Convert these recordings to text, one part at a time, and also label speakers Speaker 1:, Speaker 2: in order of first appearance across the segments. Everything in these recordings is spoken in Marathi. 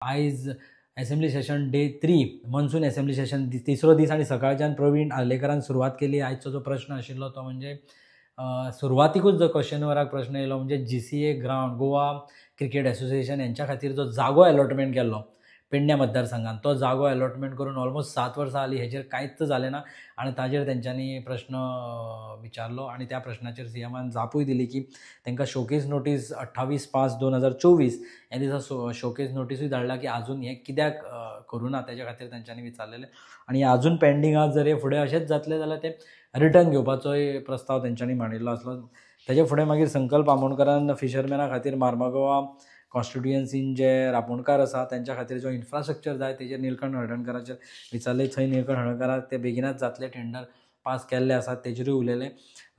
Speaker 1: आयज assembly session day 3 monsoon assembly session तिसरो दीस आनी सकाळच्यान प्रवीण आर्लेकरान सुरवात केली. आयजचो जो प्रश्न आशिल्लो तो म्हणजे सुरवातीकूच जो क्वेश्चन वराक प्रश्न येयलो म्हणजे GCA ground Goa cricket association यांच्या खातीर जो जागो अलॉटमेंट केल्लो पेडण्या मतदारसंघात तो जागो अलॉटमेंट करून ऑलमोस्ट 7 वर्सां जाली, हेजेर कांयच जालें ना आनी ताजेर तेंच्यांनी प्रश्न विचारलो आनी त्या प्रश्नाचेर सीएमान जापूय दिली की तांकां शोकेस नोटीस 28/5/2024 ह्या दिसा शोकेस नोटीसूय धाडला की आजून हें कित्याक करूं ना तेच्या खातीर तेंच्यांनी विचारलेलें आनी आजून पेंडींग आसा. जर हे फुडें अशेंच जातलें जाल्यार ते रिटर्न घेवपाचोय प्रस्ताव तेंच्यांनी मांडिल्लो आसलो. तेजे फुडें मागीर संकल्प आमोणकरान फिशरमॅना खातीर मार्मागोवा कॉन्स्टिट्युएन्सीन जे रांपोणकार आसा त्यांच्या खातीर जो इन्फ्रास्ट्रक्चर जाय तेजेर निलकंठ हळदणकराचेर विचारलें. थंय निलकंठ हळदणकराक ते बेगिनाच जातले, टेंडर पास केल्ले आसात तेजेरूय उलयलें.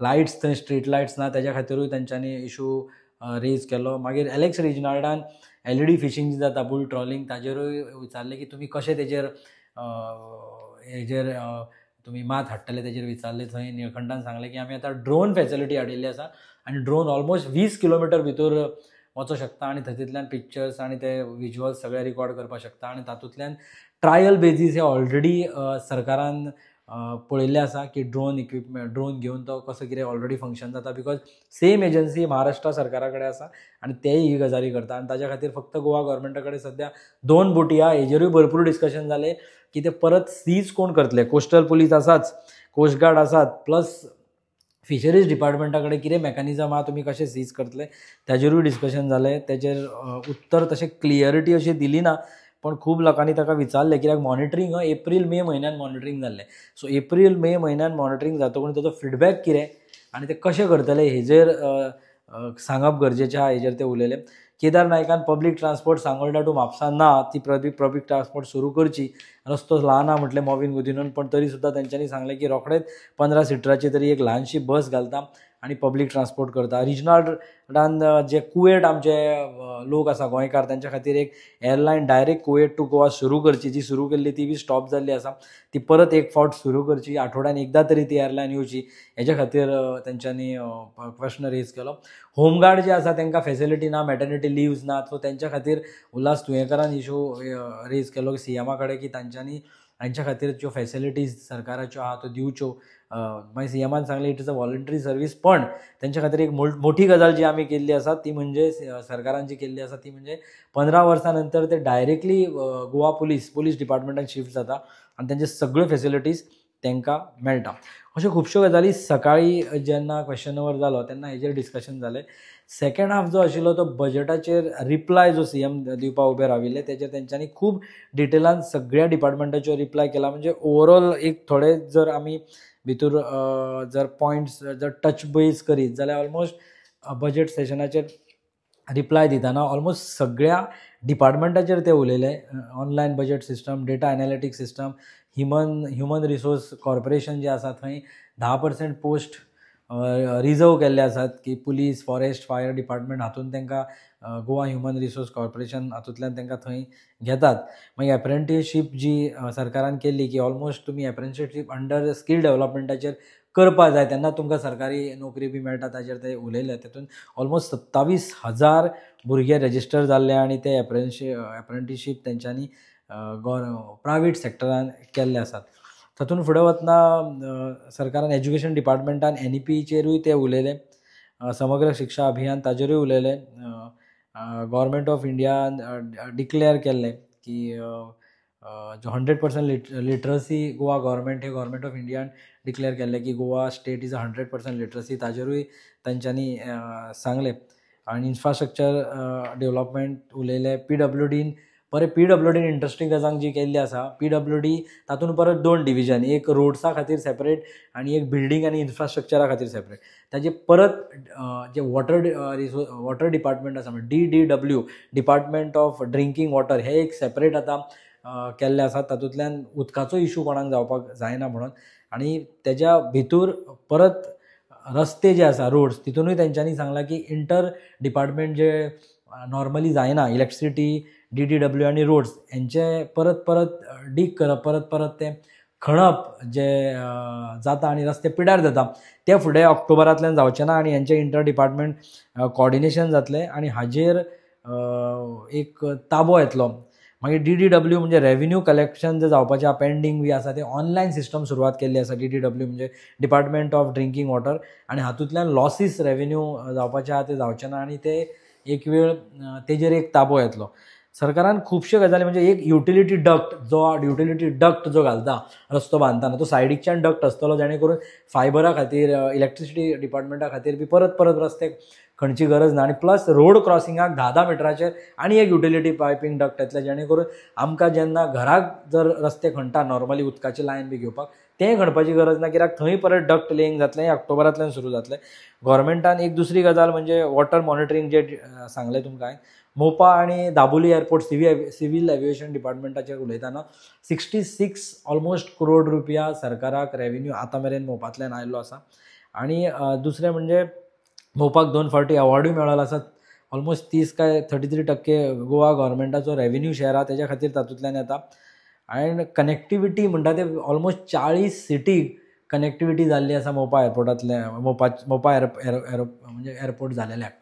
Speaker 1: लायट्स थंय स्ट्रीट लायट्स ना तेज्या खातीरूय तेंच्यांनी इशू रेज केलो. मागीर एलेक्स रिजनाल्डान LED फिशींग जी जाता बुल ट्रॉलिंग ताजेरूय विचारलें की तुमी कशें तेजेर हेजेर तुमी मात हाडटले तेजेर विचारलें. थंय निळकंठान सांगलें की आमी आतां ड्रोन फॅसिलिटी हाडिल्ली आसा आनी ड्रोन ऑलमोस्ट 20 किलोमिटर भितर वचूं शकता आनी थंयतल्यान पिक्चर्स आनी ते विज्युअल्स सगळे रिकॉर्ड करपाक शकता आनी तातूंतल्यान ट्रायल बेजीस हे ऑलरेडी सरकारान पळयल्ले आसा की ड्रोन घेवन तो कसो कितें ऑलरेडी फंक्शन जाता. बिकॉज सेम एजन्सी महाराष्ट्रा सरकारा कडेन आसा आनी तेय ही गजाली करता आनी ताज्या खातीर फक्त गोवा गव्हर्मेंटा कडेन सद्या 2 बोटी आहा. हेजेरूय भरपूर डिस्कशन जालें की ते परत सीज कोण करतले. कोस्टल पुलीस आसाच, कोस्ट गार्ड आसात, प्लस फिशरीज डिपार्टमेंटा कडेन कितें मेकॅनिझम आहा, तुमी कशें सीज करतले तेजेरूय डिस्कशन जालें. तेजेर उत्तर तशें क्लियरिटी अशी दिली ना, पण खूब लोकांनी ताका विचारलें कित्याक मॉनिटरींग एप्रील-मे म्हयन्यान मॉनिटरींग जाल्लें. सो एप्रील-मे म्हयन्यान मॉनिटरींग जातकून ताजो फिडबॅक कितें आनी ते कशें करतले हेजेर सांगप गरजेचें आहा, हेजेर ते उलयले. केदार नायकान public transport Sangolda to Mhapsa ना ती पब्लीक ट्रान्सपोर्ट सुरू करची. रस्तो ल्हान आहा म्हटलें मॉविन गुदिनून, पण तरी सुद्दां तेंच्यांनी सांगलें की रोखडेच 15 सिटराची तरी एक ल्हानशी बस घालता आनी पब्लीक ट्रान्सपोर्ट करता. रिजनलान जे कुवेट आमचे लोक आसा गोंयकार तेंच्या खातीर एक airline direct Kuwait to Goa सुरू करची. जी सुरू केल्ली ती बी स्टॉप जाल्ली आसा, ती परत एक फावट सुरू करची. आठवड्यान एकदां तरी ती एअरलायन येवची हेच्या खातीर तेंच्यांनी प्रश्न रेज केलो. होमगार्ड जे आसा तांकां फेसिलिटी ना, मॅटर्निटी लिव्स ना, सो तेंच्या खातीर उल्हास तुयेंकरान इशू रेज केलो सीएमा कडेन की तांच्यांनी हांच्या खातीर ज्यो फेसिलिटीज सरकाराच्यो आहा त्यो दिवच्यो. मागीर सीएमान सांगलें it is a voluntary service, पण तेंच्या खातीर एक मोठी गजाल जी आमी केल्ली आसा ती म्हणजे सरकारान जी केल्ली आसा ती म्हणजे 15 वर्सां नंतर ते डायरेक्टली गोवा पुलीस डिपार्टमेंटान शिफ्ट जाता आनी तेंचे सगळ्यो फेसिलिटीज तांकां मेळटा. अश्यो खुबश्यो गजाली सकाळी जेन्ना क्वेश्चन अवर जालो तेन्ना हेजेर डिस्कशन जालें. सेकंड हाफ जो आशिल्लो तो बजेटाचेर रिप्लाय जो सीएम दिवपाक उबे राविल्ले तेजेर तेंच्यांनी खूब डिटेलान सगळ्या डिपार्टमेंटाच्यो रिप्लाय केला. म्हणजे ओवरऑल एक थोडे जर आमी भितर जर पॉयंट्स जर टच बेस करीत जाल्यार ऑलमोस्ट बजेट सेशनाचेर रिप्लाय दितना ऑलमोस्ट सगळ्या डिपार्टमेंटाचेर ते उलयले. Online budget system, data analytics system, human resource corporation जे आसा थंय 10% पोस्ट रिजर्व केल्ले आसात की पुलीस, फॉरेस्ट, फायर डिपार्टमेंट हातून तांकां गोवा ह्युमन रिसोर्स कॉर्पोरेशन हातूंतल्यान तांकां थंय घेतात. मागीर एप्रेंटिसशीप जी सरकारान केल्ली की ऑलमोस्ट तुमी एप्रेंटिसशीप अंडर स्कील डेव्हलपमेंटाचेर करपाक जाय तेन्ना तुमकां सरकारी नोकरी बी मेळटा ताजेर ते उलयले. तातूंत ऑलमोस्ट 27,000 भुरगे रेजिस्टर जाल्ले आनी ते एप्रेंटिसशीप तेंच्यांनी प्रायवेट सेक्टरान केल्ले आसात. तातूंत फुडें वतना सरकारान एज्युकेशन डिपार्टमेंटान NEPचेरूय ते उलयले. समग्र शिक्षा अभियान ताजेरूय उलयले. गव्हर्मेंट ऑफ इंडियान डिक्लेअर केल्लें की जो 100% लिटरसी गोवा गव्हर्मेंट हे गव्हर्मेंट ऑफ इंडियान डिक्लेअर केल्लें की गोवा स्टेट इज 100% लिटरसी ताजेरूय तांच्यांनी सांगलें. आनी इन्फ्रास्ट्रक्चर डेव्हलपमेंट उलयले. PWDन PWDन इंट्रस्टींग गजाल जी केल्ली आसा PWD तातूंत परत 2 डिविजन, एक रोड्सा खातीर सेपरेट आनी एक बिल्डींग आनी इन्फ्रास्ट्रक्चरा खातीर सेपरेट. ताजे परत जे वॉटर डिपार्टमेंट आसा DDW department of drinking water हे एक सेपरेट आतां केल्ले आसात. तातूंतल्यान उदकाचो इशू कोणाक जावपाक जायना म्हणून. आनी तेज्या भितर परत रस्ते जे आसा रोड्स तितूनूय तेंच्यांनी सांगलां की इंटर डिपार्टमेंट जे नॉर्मली जायना इलेक्ट्रिसिटी, DDW आनी रोड्स हेंचे परत डीग करप, परत ते खणप जे जाता आनी रस्ते पिड्यार जाता ते फुडें ऑक्टोबरांतल्यान जावचे ना आनी हेंचे इंटर डिपार्टमेंट कॉर्डिनेशन जातलें आनी हाजेर एक ताबो येतलो. मागीर DDW म्हणजे रेव्हेन्यू कलेक्शन जे जावपाचें पेंडींग बी आसा ते ऑनलायन सिस्टम सुरवात केल्ली आसा. DDW म्हणजे डिपार्टमेंट ऑफ ड्रिंकींग वॉटर, आनी हातूंतल्यान लॉसीस रेव्हेन्यू जावपाचे आहा ते जावचे ना, आनी ते एक वेळ तेजेर एक ताबो येतलो. सरकारान खुबश्यो गजाली म्हणजे एक युटिलिटी डक्ट जो घालता रस्तो बांदतना, तो सायडीकच्यान डक्ट आसतलो जेणे करून फायबरा खातीर इलेक्ट्रिसिटी डिपार्टमेंटा खातीर बी परत परत रस्ते खणची गरज ना. आनी प्लस रोड क्रॉसिंगाक 10 मिटराचेर आनी एक युटिलिटी पायपींग डक्ट येतले जेणे करून आमकां जेन्ना घराक जर रस्ते खणटा नॉर्मली उदकाची लायन बी घेवपाक तें खणपाची गरज ना, कित्याक थंय परत डक्ट लेयींग जातलें. ऑक्टोबरांतल्यान सुरू जातलें. गव्हर्मेंटान एक दुसरी गजाल म्हणजे वॉटर मॉनिटरींग जे सांगलें तुमकां हांवें, मोपा आनी दाबोली एअरपोर्ट सिव्हील एव्हिएशन डिपार्टमेंटाचेर उलयतना 66 ऑलमोस्ट करोड रुपया सरकाराक रेव्हेन्यू आतां मेरेन मोपांतल्यान आयिल्लो आसा. आनी दुसरें म्हणजे मोपाक 2 फावटी अवॉर्डूय मेळ्ळो आसा. ऑलमोस्ट 30 काय 33% गोवा गव्हर्मेंटाचो रेव्हेन्यू शेअर आहा तेच्या खातीर तातूंतल्यान येता. आनी कनेक्टिविटी म्हणटा ते ऑलमोस्ट 40 सिटीक कनेक्टिविटी जाल्ली आसा मोपा एअरपोर्टांतल्या मोपा म्हणजे एअरपोर्ट जालेल्याक.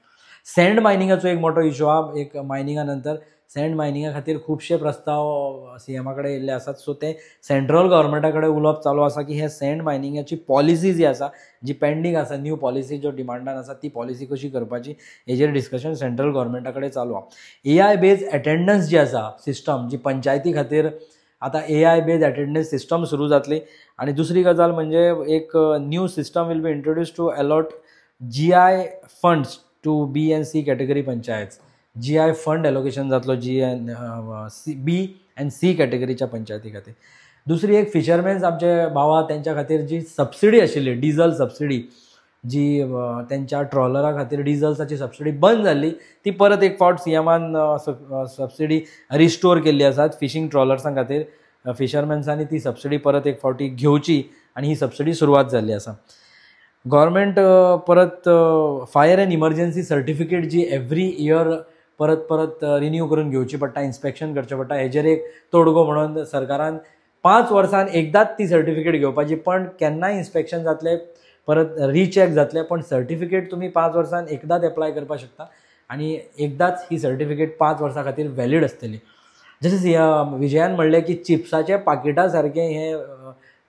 Speaker 1: सँड मायनिंगाचो एक मोठो इशू आहा. एक मायनिंगा नंतर सँड मायनिंगा खातीर खुबशे प्रस्ताव CMA कडेन येयल्ले आसात. सो ते सेंट्रल गव्हर्मेंटा कडेन उलोवप चालू आसा की हे सँड मायनिंगाची पॉलिसी जी आसा, जी पेंडींग आसा, न्यू पॉलिसी ज्यो डिमांडान आसा ती पॉलिसी कशी करपाची हेजेर डिस्कशन सेंट्रल गव्हर्मेंटा कडेन चालू आहा. AI बेस्ड एटेंडन्स जी आसा सिस्टम, जी पंचायती खातीर आतां AI बेस्ड एटेंडन्स सिस्टम सुरू जातली. आनी दुसरी गजाल म्हणजे एक new system will be introduce to allot GI funds to B and C category panchayat. GI fund allocation जातलो B and C कॅटेगरीच्या पंचायती खातीर. दुसरी एक फिशरमॅन्स आमचे भावा त्यांच्या खातीर जी सबसिडी आशिल्ली डिझल सबसिडी, जी त्यांच्या ट्रॉलरा खातीर डिझल्साची सबसिडी बंद जाल्ली, ती परत एक फावट CMAन सबसिडी रिस्टोर केल्ली आसा फिशींग ट्रॉलर्सां खातीर. फिशरमॅन्सांनी ती सबसिडी परत एक फावटी घेवची आनी ही सबसिडी सुरवात जाल्ली आसा. गव्हर्मेंट परत फायर एंड इमर्जन्सी सर्टिफिकेट जी एवरी इयर परत रिन्यू करून घेवची पडटा, इन्स्पेक्शन करचें पडटा. हेजेर एक तोडगो म्हणून सरकारान 5 वर्सान एकदांच ती सर्टिफिकेट घेवपाची, पण केन्नाय इन्स्पेक्शन जातलें, परत रिचॅक जातलें, पण सर्टिफिकेट तुमी 5 वर्सान एकदांच एप्लाय करपाक शकता आनी एकदांच ही सर्टिफिकेट 5 वर्सां खातीर वॅलीड आसतली. जशें विजयान म्हणलें की चिप्साचे पाकिटा सारकें हें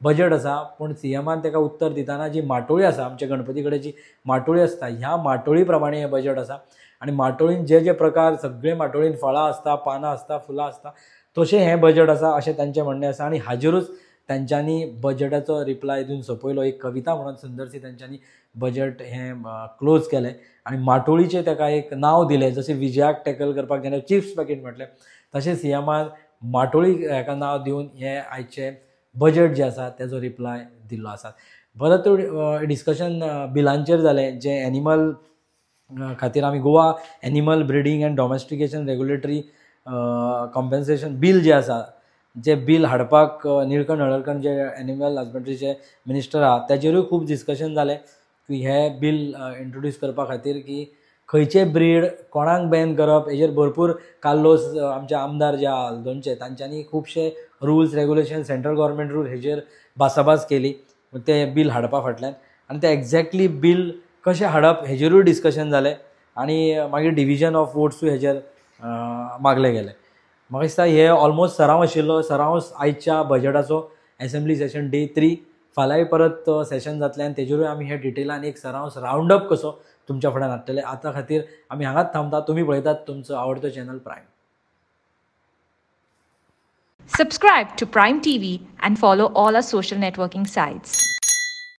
Speaker 1: बजेट आसा, पूण CMAन ताका उत्तर दितना जी माटोळी आसा, आमच्या गणपती कडेन जी माटोळी आसता, ह्या माटोळी प्रमाणे हें बजेट आसा. आनी माटोळीन जे प्रकार सगळे माटोळीन फळां आसता, पानां आसता, फुलां आसता, तशें हें बजेट आसा अशें तांचें म्हणणें आसा. आनी हाजेरूच तांच्यांनी बजेटाचो रिप्लाय दिवन सोंपयलो. एक कविता म्हणून सुंदरशी तांच्यांनी बजेट हें क्लोज केलें आनी माटोळीचें ताका एक नांव दिलें. जशें विजयाक टॅकल करपाक जेन्ना चिप्स पॅकेट म्हटलें, तशें CMAन माटोळी हेका नांव दिवन हें आयचें बजेट जें आसा तेजो रिप्लाय दिल्लो आसा. परत डिस्कशन बिलांचेर जालें, जें एनिमल खातीर आमी Goa animal breeding and domestication regulatory compensation bill जें आसा, जें बील हाडपाक निळकंठ हळर्कन जे एनिमल हजबंड्रीचे मिनिस्टर आहा तेजेरूय खूब डिस्कशन जालें की हें बील इंट्रोड्यूस करपा खातीर की खंयचे ब्रीड कोणाक बॅन करप हेजेर भरपूर काल्लोस आमचे आमदार जे आहा दोनचे तांच्यांनी खुबशे rules regulation central government rule हेजेर भासाभास केली तें बील हाडपा फाटल्यान. आनी तें एक्झॅक्टली बील कशें हाडप हेजेरूय डिस्कशन जालें आनी मागीर डिविजन ऑफ वोट्सूय हेजेर मागले गेले. म्हाका दिसता हे ऑलमोस्ट सराव आशिल्लो. सराव आयच्या बजेटाचो एसेंब्ली सेशन डे 3. फाल्यांय परत सेशन जातलें आनी तेजेरूय आमी हे डिटेलान एक सराव रावंड अप कसो तुमच्या फुड्यान हाडटले. आतां खातीर आमी हांगाच थांबता. तुमी पळयतात तुमचो आवडतो channel Prime.
Speaker 2: Subscribe to Prime TV and follow all our social networking sites.